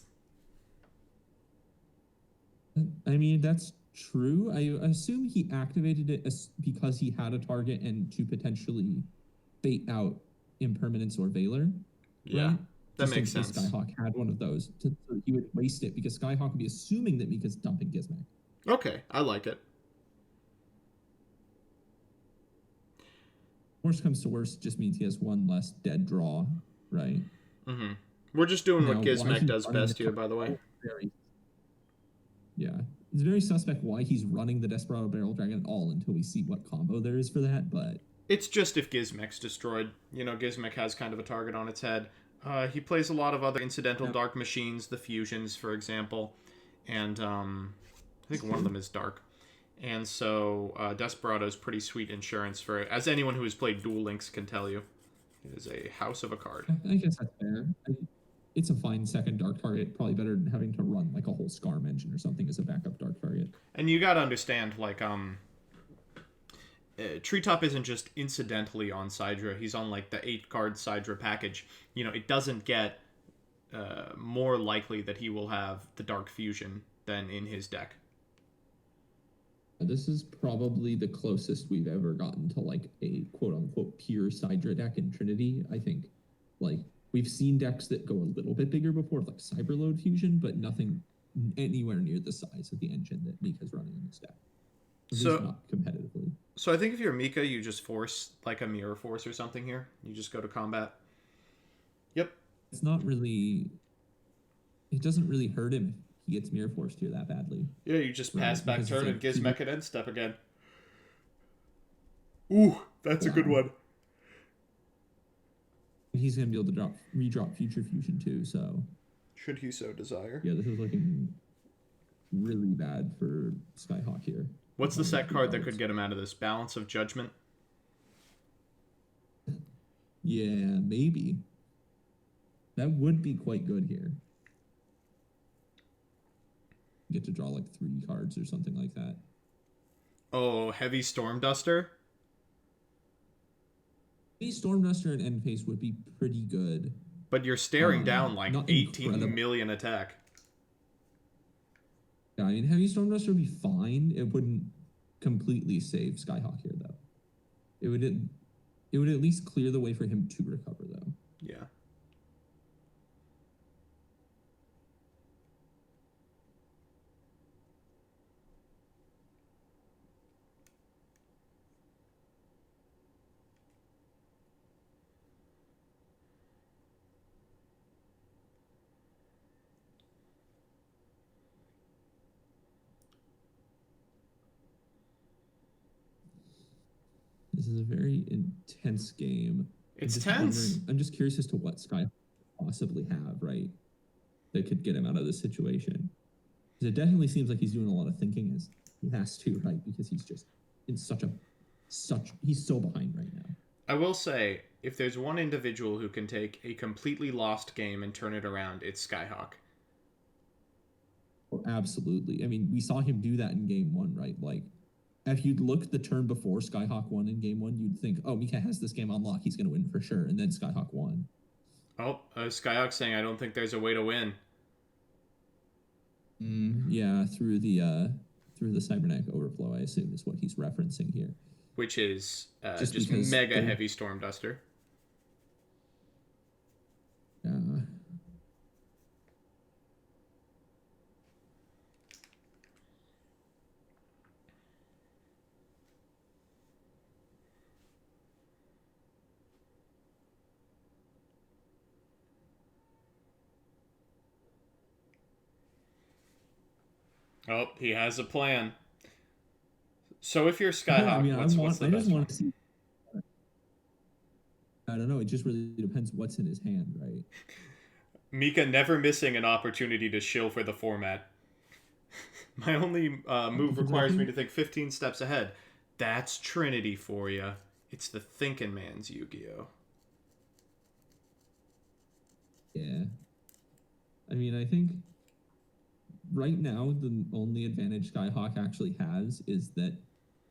I mean, that's true. I assume he activated it because he had a target and to potentially bait out Impermanence or Valor. Yeah, right? that Just makes in case sense. Skyhawk had one of those, so he would waste it because Skyhawk would be assuming that Mika's dumping Gizmek. Okay, I like it. Worst comes to worst, just means he has one less dead draw, right? Mm-hmm. We're just doing Now, what why Gizmek he's does running best the here, by the way. Yeah, it's very suspect why he's running the Desperado Barrel Dragon at all until we see what combo there is for that, but It's just if Gizmek's destroyed. You know, Gizmek has kind of a target on its head. He plays a lot of other incidental dark machines, the fusions, for example, and I think one of them is dark. And so Desperado's pretty sweet insurance for it, as anyone who has played Duel Links can tell you. It is a house of a card. I guess that's fair. It's a fine second dark target, probably better than having to run like a whole Skarm engine or something as a backup dark target. And you gotta understand, like, Treetop isn't just incidentally on CyDra. He's on, like, the 8-card CyDra package. You know, it doesn't get more likely that he will have the Dark Fusion than in his deck. This is probably the closest we've ever gotten to like a quote-unquote pure CyDra deck in Trinity. I think like we've seen decks that go a little bit bigger before, like Cyberload Fusion, but nothing anywhere near the size of the engine that Mika's running in this deck. At least not competitively. So I think if you're Mika, you just force like a Mirror Force or something here. You just go to combat. Yep. It's not really... It doesn't really hurt him if he gets Mirror Forced here that badly. Yeah, you just pass back turn like, and Gizmek at end step again. Ooh, that's a good one. He's going to be able to redrop Future Fusion too, so... Should he so desire. Yeah, this is looking really bad for Skyhawk here. What's the set card that could get him out of this? Balance of Judgment? Yeah, maybe. That would be quite good here. Get to draw like 3 cards or something like that. Oh, Heavy Storm Duster? Heavy Storm Duster and End Phase would be pretty good. But you're staring down like 18 incredible. million attack. Yeah, I mean, Heavy Storm Duster would be fine. It wouldn't completely save Skyhawk here, though. It would at least clear the way for him to recover, though. Yeah. This is a very intense game. It's tense. I'm just curious as to what Skyhawk possibly have, right? That could get him out of this situation. Because it definitely seems like he's doing a lot of thinking as he has to, right? Because he's just in he's so behind right now. I will say, if there's one individual who can take a completely lost game and turn it around, it's Skyhawk. Oh, absolutely. I mean, we saw him do that in game 1, right? Like, if you'd look the turn before Skyhawk won in game 1, you'd think, oh, Mika has this game on lock. He's going to win for sure. And then Skyhawk won. Oh, Skyhawk saying, I don't think there's a way to win. Yeah, through the cybernetic overflow, I assume is what he's referencing here. Which is Just just because mega heavy storm duster. uh, Oh, he has a plan. So if you're yeah, I Skyhawk, mean, what's the I just best want one? to see. I don't know. It just really depends what's in his hand, right? Mika never missing an opportunity to shill for the format. My only move Because I requires me think to think 15 steps ahead. That's Trinity for you. It's the thinking man's Yu-Gi-Oh. yeah. I mean, I think right now the only advantage Skyhawk actually has is that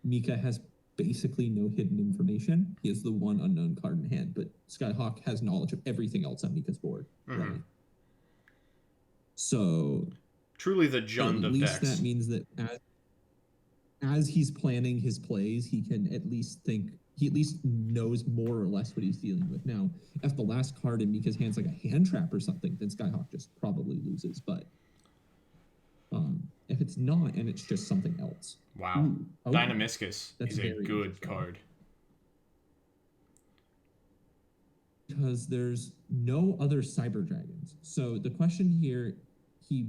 Mika has basically no hidden information. He has the one unknown card in hand, but Skyhawk has knowledge of everything else on Mika's board, right? So Truly the at Jund of least decks. that means that as he's planning his plays, he can at least think he at least knows more or less what he's dealing with. Now, if the last card in Mika's hand's like a hand trap or something, then Skyhawk just probably loses. But if it's not and it's just something else, Wow. ooh, okay, Dynamiscus that's is a very good interesting. card. Because there's no other cyber dragons. So the question here, he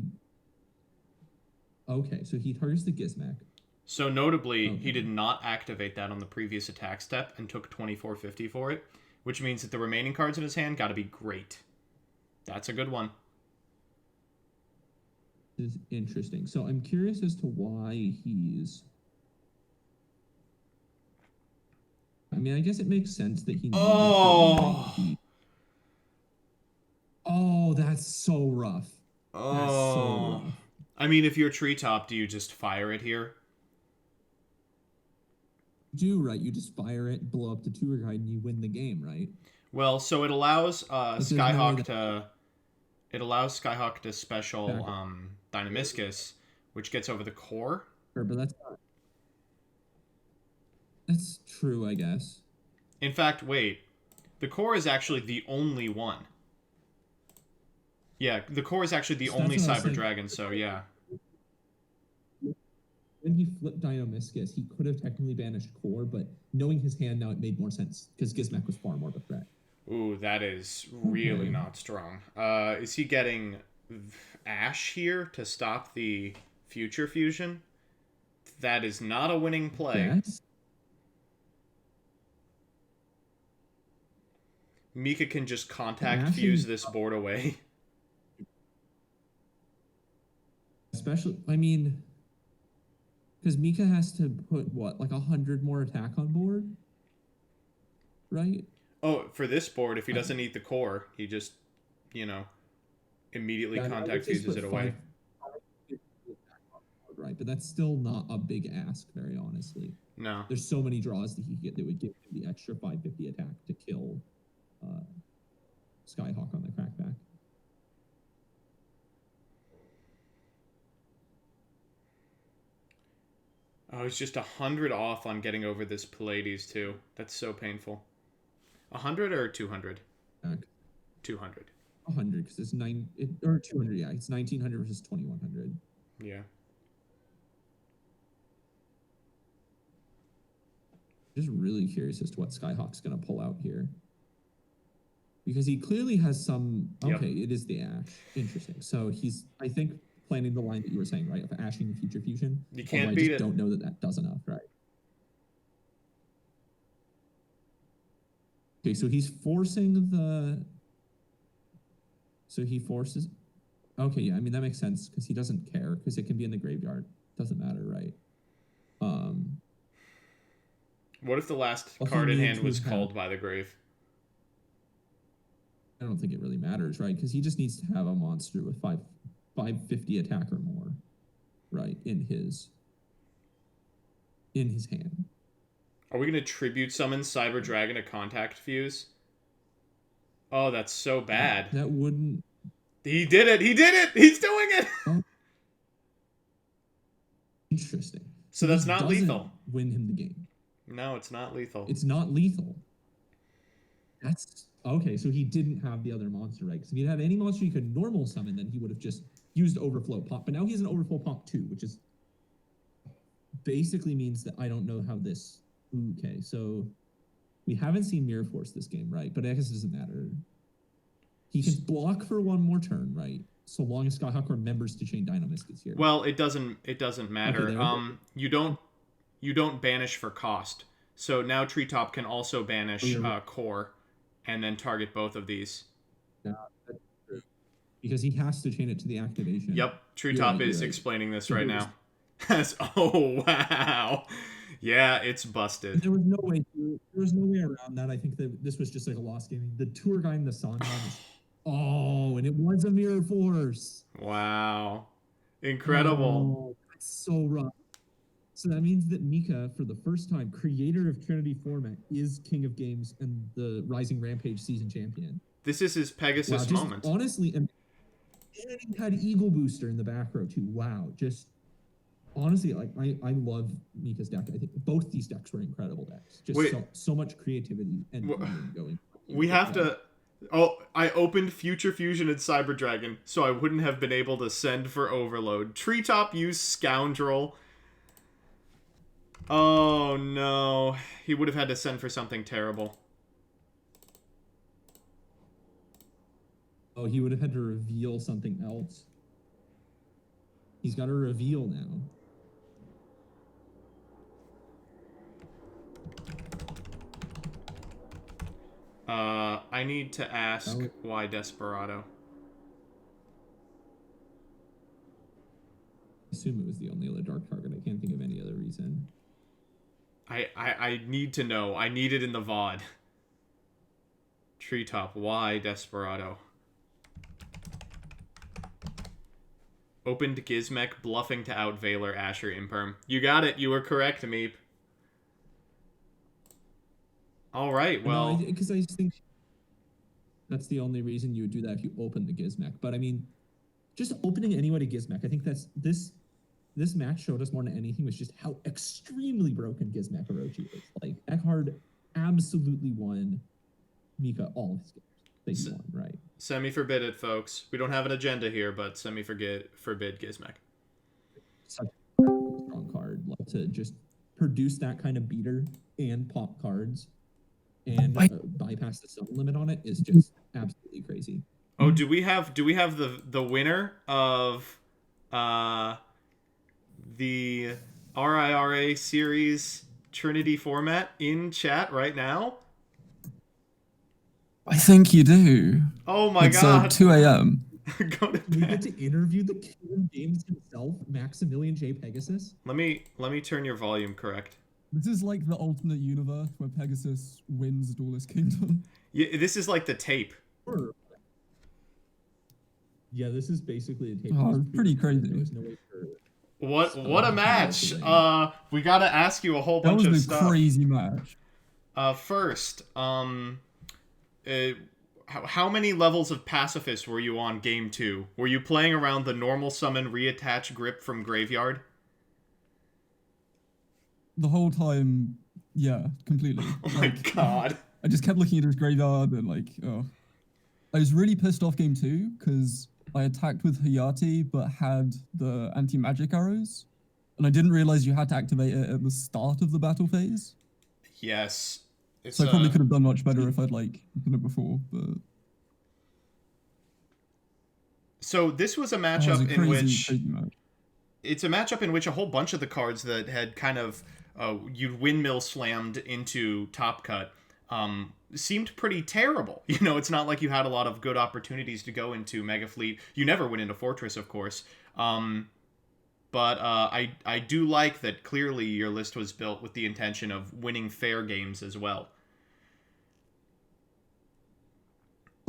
okay, so he targets the Gizmek. So notably, he Okay. did not activate that on the previous attack step and took 2450 for it, which means that the remaining cards in his hand got to be great. That's a good one. This is interesting. So I'm curious as to why he's. I mean, I guess it makes sense that he needed to ignite the. Oh, that's so rough. That's so Oh. rough. I mean, if you're Treetop, do you just fire it here? Do right? You just fire it, blow up the tour guide, and you win the game, right? Well, so it allows Like there's no way Skyhawk that to special back up. Dynamiscus, which gets over the core. Sure, but that's not. That's true, I guess. In fact, wait. The core is actually the only one. Yeah, the core is actually the So that's only what I was Cyber saying. Dragon, so yeah. When he flipped Dino-Miscus, he could have technically banished Core, but knowing his hand now, it made more sense because Gizmek was far more of a threat. Ooh, that is really Okay. not strong. Is he getting Ash here to stop the future fusion? That is not a winning play. Yes. Mika can just contact Ash fuse is this board away. especially. I mean, because Mika has to put what, like 100 more attack on board, right? Oh, for this board, if he doesn't eat the core, he just, you know, immediately Yeah, no, I would contact say fuses put it away. 550 attack on board, right? But that's still not a big ask, very honestly. No. There's so many draws that he could get that would give him the extra 550 attack to kill Skyhawk on the crackback. Oh, he's just 100 off on getting over this Pallades, too. That's so painful. 100 or 200? 200. 100 because it's or 200. Yeah, it's 1900 versus 2100. Yeah. Just really curious as to what Skyhawk's going to pull out here. Because he clearly has some. Okay, Yep. it is the Ash. Interesting. So he's, I think, planning the line that you were saying, right? Of ashing the future fusion. You can't I beat just it. don't know that that does enough, right? Okay, so he's forcing the. So he forces. Okay, yeah, I mean that makes sense because he doesn't care because it can be in the graveyard. Doesn't matter, right? What if the last Well, he card in needed hand to was have- called by the grave? I don't think it really matters, right? Because he just needs to have a monster with 550 attack or more, right? In his hand. Are we going to tribute summon Cyber Dragon to contact fuse? Oh, that's so bad. That wouldn't. He did it! He did it! He's doing it! Oh. Interesting. So that's this not doesn't lethal. Win him the game. No, it's not lethal. It's not lethal. That's okay. So he didn't have the other monster, right? Because if he had any monster he could normal summon, then he would have just used Overflow Pop. But now he has an Overflow Pop 2, which is basically means that I don't know how this. Okay, so we haven't seen Mirror Force this game, right? But I guess it doesn't matter. He can block for one more turn, right? So long as Skyhawk remembers to chain Dynamisk is here. Well, it doesn't matter. Okay, you don't banish for cost. So now Treetop can also banish Core, and then target both of these. Yeah, that's true. Because he has to chain it to the activation. Yep, Treetop is explaining this right now. Oh wow, yeah, it's busted. There was no way. There was no way around that. I think that this was just like a lost game. The tour guide and the San is. Oh, and it was a Mirror Force. Wow, incredible. Oh, that's so rough. So that means that Mika, for the first time, creator of Trinity format, is King of Games and the Rising Rampage season champion. This is his Pegasus moment. Honestly, and he had Eagle Booster in the back row too. Wow, just honestly, like I love Mika's deck. I think both these decks were incredible decks. Just so much creativity and going. We have to. Oh, I opened Future Fusion and Cyber Dragon, so I wouldn't have been able to send for Overload. Treetop used Scoundrel. Oh no, he would have had to send for something terrible. Oh, he would have had to reveal something else. He's got to reveal now. I need to ask why Desperado. I assume it was the only other dark target. I can't think of any other reason. I need to know. I need it in the VOD. Treetop, why Desperado? Opened Gizmek, bluffing to out Veiler, Asher, Imperm. You got it. You were correct, Meep. All right, well... Because I think that's the only reason you would do that if you open the Gizmek. But, I mean, just opening anyway to Gizmek, I think that's... This match showed us more than anything was just how extremely broken Gizmek Orochi is. Like, Eckhard absolutely won Mika all of his games that he won, right? Semi-forbid it, folks. We don't have an agenda here, but semi-forbid Gizmek. Such a strong card. Like, to just produce that kind of beater and pop cards and bypass the summon limit on it is just absolutely crazy. Oh, do we have the winner of the RIRA series Trinity format in chat right now? I think you do. Oh my god. It's 2 a.m. Go to We bed. get to interview the King of Games himself, Maximilian J. Pegasus. Let me turn your volume correct. This is like the alternate universe where Pegasus wins Duelist Kingdom. Yeah, this is like the tape. Yeah, this is basically a tape. Oh, pretty crazy. There was no way for What a match! We gotta ask you a whole bunch of stuff. That was a crazy match. First, how many levels of Pacifist were you on game 2? Were you playing around the normal summon reattach grip from Graveyard? The whole time, yeah, completely. Oh my god. I just kept looking at his graveyard and like, oh. I was really pissed off game 2 because I attacked with Hayate but had the anti-magic arrows. And I didn't realize you had to activate it at the start of the battle phase. Yes. So I probably could have done much better if I'd like done it before, but... So this was a matchup in which... It's a matchup in which a whole bunch of the cards that had kind of... you'd windmill slammed into Top Cut seemed pretty terrible. You know, it's not like you had a lot of good opportunities to go into Mega Fleet. You never went into Fortress, of course. But I do like that clearly your list was built with the intention of winning fair games as well.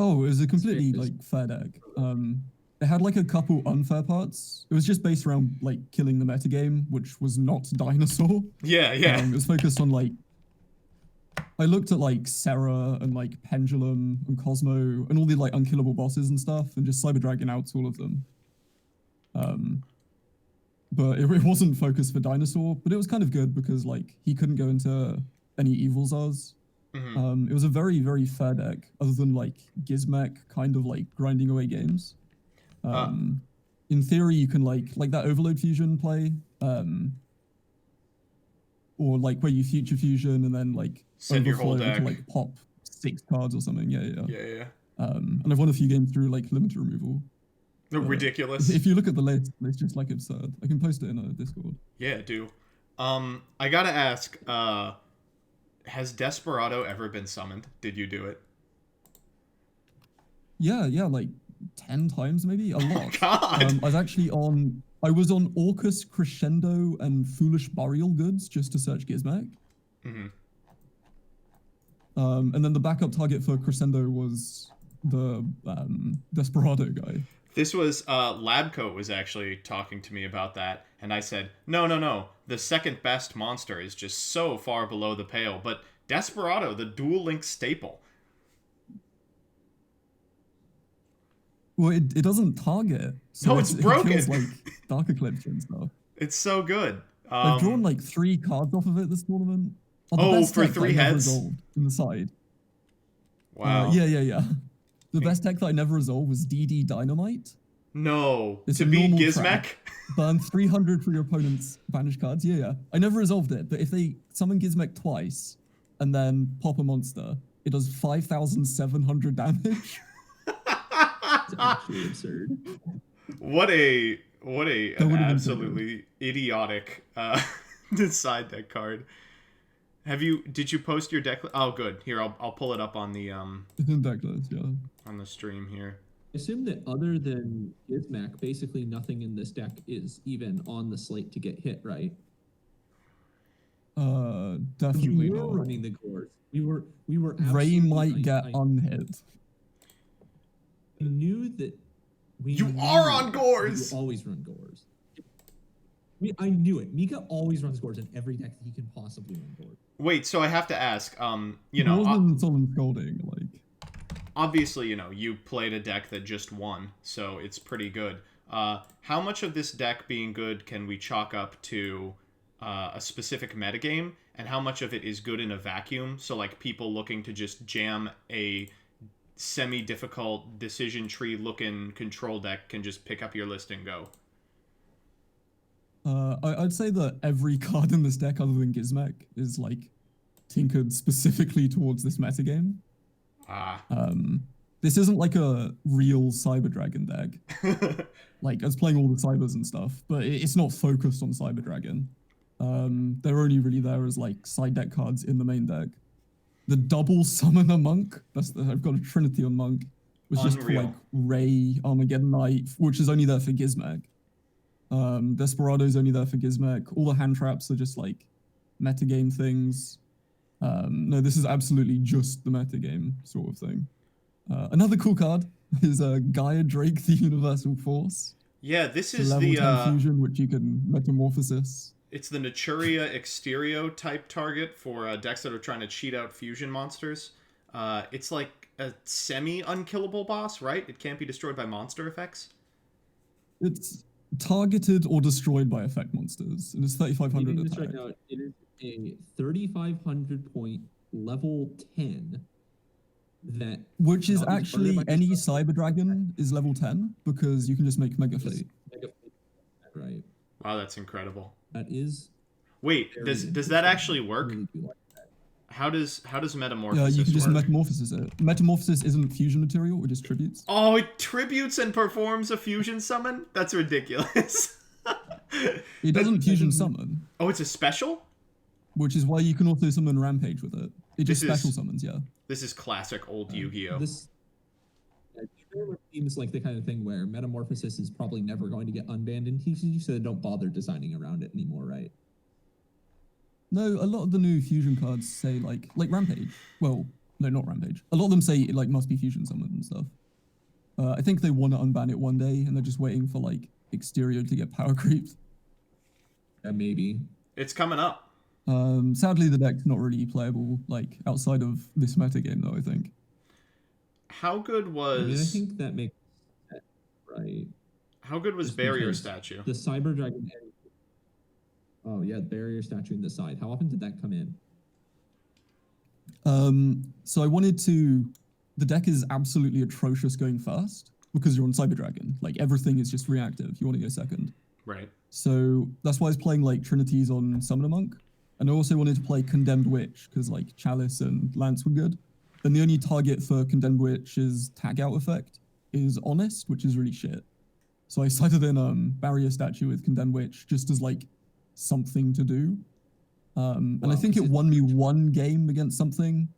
Oh, it was a completely like fair deck. It had like a couple unfair parts. It was just based around like killing the metagame, which was not Dinosaur. Yeah. It was focused on like... I looked at like Serra and like Pendulum and Cosmo and all the like unkillable bosses and stuff and just Cyber Dragon out all of them. but it wasn't focused for Dinosaur. But it was kind of good because like he couldn't go into any evil Zars. It was a very, very fair deck, other than like Gizmek kind of like grinding away games. In theory, you can like that Overload Fusion play, or like where you Future Fusion and then like Send your whole overflow deck. to like pop 6 cards or something. Yeah. Yeah. And I've won a few games through like limit removal. Ridiculous. If you look at the list, it's just like absurd. I can post it in a Discord. Yeah, do. I gotta ask, has Desperado ever been summoned? Did you do it? Yeah, like 10 times maybe, a lot. God. I was on Orcus Crescendo and Foolish Burial Goods just to search Gizmek. And then the backup target for Crescendo was the Desperado guy. This was, Labcoat was actually talking to me about that, and I said, no, the second best monster is just so far below the pale, but Desperado, the Duel Link staple. Well, it doesn't target. So No, it's broken. It kills, like, Dark Eclipse and stuff. It's so good. I've drawn, like, 3 cards off of it this tournament. For 3 heads? In the side. Wow. Yeah. The best deck that I never resolved was DD Dynamite. No. It's to a beat normal Gizmek? track. Burn 300 for your opponent's banished cards. Yeah. I never resolved it, but if they summon Gizmek twice and then pop a monster, it does 5,700 damage. It's actually absurd. What an absolutely idiotic side deck card. Did you post your deck? Oh, good. Here, I'll pull it up on the It's in deck list, yeah. On the stream here. I assume that other than Gizmek, basically nothing in this deck is even on the slate to get hit, right? Definitely We were not. running the cores. We were Ray absolutely- might get unhit. We knew that You are on Gores! You always run Gores. I knew it. Mika always runs Gores in every deck that he can possibly run Gores. Wait, so I have to ask, More than Solemn Scolding, like. Obviously, you played a deck that just won, so it's pretty good. How much of this deck being good can we chalk up to a specific metagame, and how much of it is good in a vacuum? So, like, people looking to just jam a semi-difficult decision tree-looking control deck can just pick up your list and go. I'd say that every card in this deck, other than Gizmek, is like tinkered specifically towards this metagame. This isn't like a real Cyber Dragon deck. Like, I was playing all the Cybers and stuff, but it's not focused on Cyber Dragon. They're only really there as like side deck cards in the main deck. The double Summoner Monk, I've got a Trinity on Monk, was just for like Ray, Armageddon Knight, which is only there for Gizmek. Desperado's only there for Gizmek. All the hand traps are just like metagame things. No, this is absolutely just the metagame sort of thing. Another cool card is Gaia Drake, the Universal Force. Yeah, this It's is level the 10 fusion, which you can metamorphosis. It's the Naturia Exterio type target for decks that are trying to cheat out fusion monsters. It's like a semi-unkillable boss, right? It can't be destroyed by monster effects. It's targeted or destroyed by effect monsters, and it's 3,500 attack. Right now, it is a 3,500 point level 10 that... Which is actually any Cyber Dragon is level 10, because you can just make Mega Fleet. Right. Wow, that's incredible. That is... Wait, does that actually work? Really do like that. How does Metamorphosis Yeah, you can just work? Metamorphosis it. Metamorphosis isn't fusion material, it just tributes. Oh, it tributes and performs a fusion summon? That's ridiculous. It doesn't fusion summon, Oh, it's a special? which is why you can also summon Rampage with it. It just This is- special summons, yeah. This is classic old Yu-Gi-Oh! This seems like the kind of thing where Metamorphosis is probably never going to get unbanned in TCG, so they don't bother designing around it anymore, right? No, a lot of the new fusion cards say like Rampage. Well, no, not Rampage. A lot of them say it like must be fusion summoned and stuff. I think they want to unban it one day, and they're just waiting for like Exterior to get power creeped. Maybe. It's coming up. Sadly, the deck's not really playable like outside of this metagame, though. I think. How good was... I mean, I think that makes sense, right? How good was Just Barrier because Statue? The Cyber Dragon Oh yeah, barrier statue in the side. How often did that come in? So I wanted to. The deck is absolutely atrocious going first because you're on Cyber Dragon. Like everything is just reactive. You want to go second. Right. So that's why I was playing like Trinities on Summoner Monk. And I also wanted to play Condemned Witch because like Chalice and Lance were good. And the only target for Condemned Witch's tag out effect is Honest, which is really shit. So I sided in Barrier Statue with Condemned Witch just as like something to do. And I think it won me one game against something.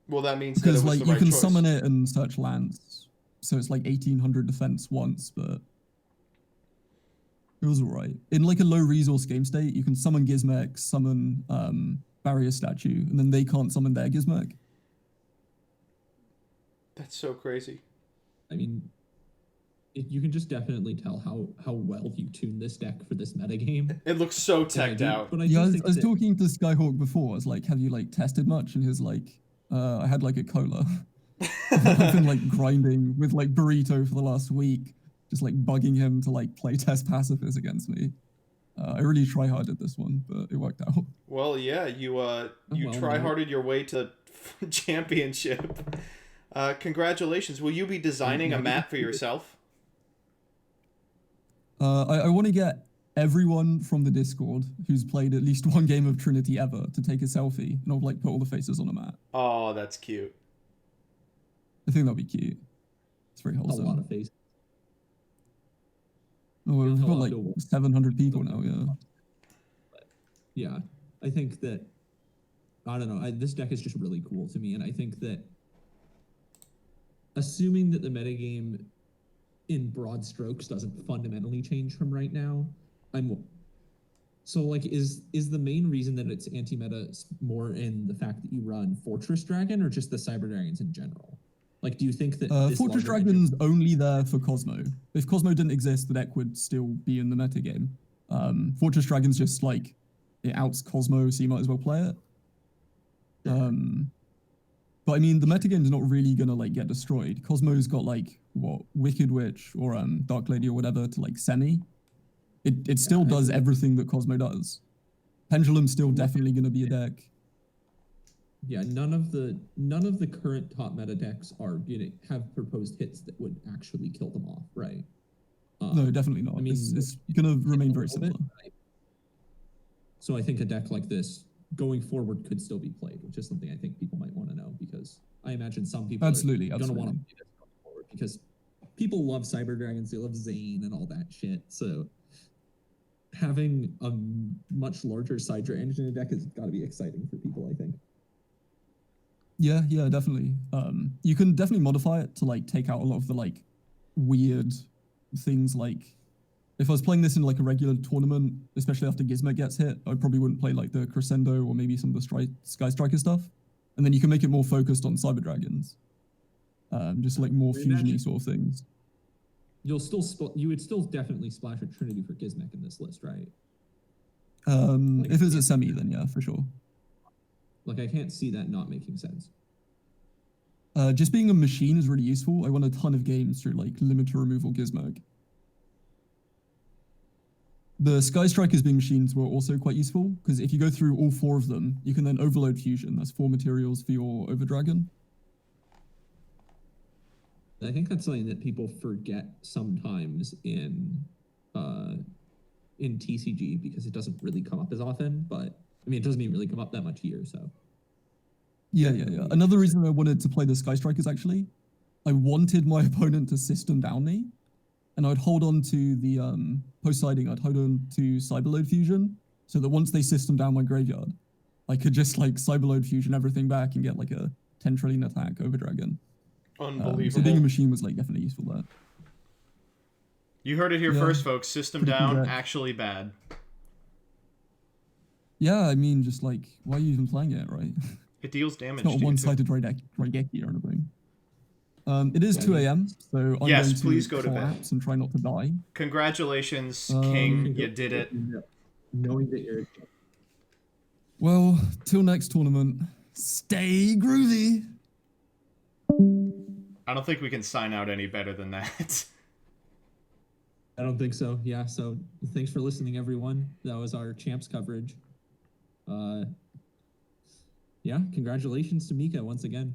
Well, that means that it Because was like the you right can choice. summon it and search Lance. So it's like 1800 defense once, but it was alright. In like a low resource game state, you can summon Gizmek, summon Barrier Statue, and then they can't summon their Gizmek. That's so crazy. I mean, you can just definitely tell how well you tuned this deck for this metagame. It looks so teched out. But I Yeah, do I was think talking to Skyhawk before. I was like, have you like tested much? And he's like, I had like a cola. I've been like grinding with like Burrito for the last week, just like bugging him to like play test Pacifis against me. I really try-harded this one, but it worked out. Well, yeah, you try-harded your way to championship. Congratulations. Will you be designing a map for yourself? I want to get everyone from the Discord who's played at least one game of Trinity ever to take a selfie, and I'll like put all the faces on a map. Oh, that's cute. I think that'll be cute. It's very a wholesome. lot of faces. Oh, we've Feels a got lot like to- 700 people now, yeah. Yeah, I think that, I don't know, this deck is just really cool to me, and I think that assuming that the metagame in broad strokes doesn't fundamentally change from right now, so like is the main reason that it's anti-meta more in the fact that you run Fortress Dragon or just the Cyber Dragons in general? Like, do you think that this Fortress larger Dragon's only there for Cosmo. If Cosmo didn't exist, the deck would still be in the metagame. Fortress Dragon's just like, it outs Cosmo, so you might as well play it. But I mean, the metagame's not really gonna like get destroyed. Cosmo's got like, what, Wicked Witch or Dark Lady or whatever to like semi. It still does everything that Cosmo does. Pendulum's still definitely gonna be a deck. Yeah, none of the current top meta decks are have proposed hits that would actually kill them off, right? No, definitely not. I mean, it's gonna remain very a little similar. bit, right? So I think a deck like this going forward could still be played, which is something I think people might want to know, because I imagine some people are going to want to play this going forward because people love Cyber Dragons, they love Zane and all that shit. So having a much larger CyDra engine in a deck has got to be exciting for people, I think. Yeah, definitely. You can definitely modify it to like take out a lot of the like weird things. Like if I was playing this in like a regular tournament, especially after Gizmo gets hit, I probably wouldn't play like the Crescendo or maybe some of the Sky Striker stuff. And then you can make it more focused on Cyber Dragons. Just like more fusion-y sort of things. You would still definitely splash a Trinity for Gizmek in this list, right? If it's a semi, then yeah, for sure. Like, I can't see that not making sense. Just being a machine is really useful. I won a ton of games through like limiter removal Gizmo. The Sky Strikers being machines were also quite useful, because if you go through all 4 of them, you can then overload fusion. That's 4 materials for your Overdragon. I think that's something that people forget sometimes in TCG, because it doesn't really come up as often, but I mean, it doesn't even really come up that much here, so. Yeah. Another reason I wanted to play the Sky Strikers, actually, I wanted my opponent to system down me, and I'd hold on to the post-siding, I'd hold on to Cyberload Fusion, so that once they system down my graveyard, I could just like Cyberload Fusion everything back and get like a 10 trillion attack over Dragon. Unbelievable. So being a machine was like definitely useful there. You heard it here first, folks. System down, actually bad. Yeah, I mean, just like, why are you even playing it, right? It deals damage. It's not a one-sided Raigeki or anything. It is 2 a.m., so I'm going to please go to bed collapse and try not to die. Congratulations, King. You did it. Knowing that you're... Well, till next tournament, stay groovy. I don't think we can sign out any better than that. I don't think so. Yeah. So thanks for listening, everyone. That was our champs coverage. Yeah. Congratulations to Mika once again.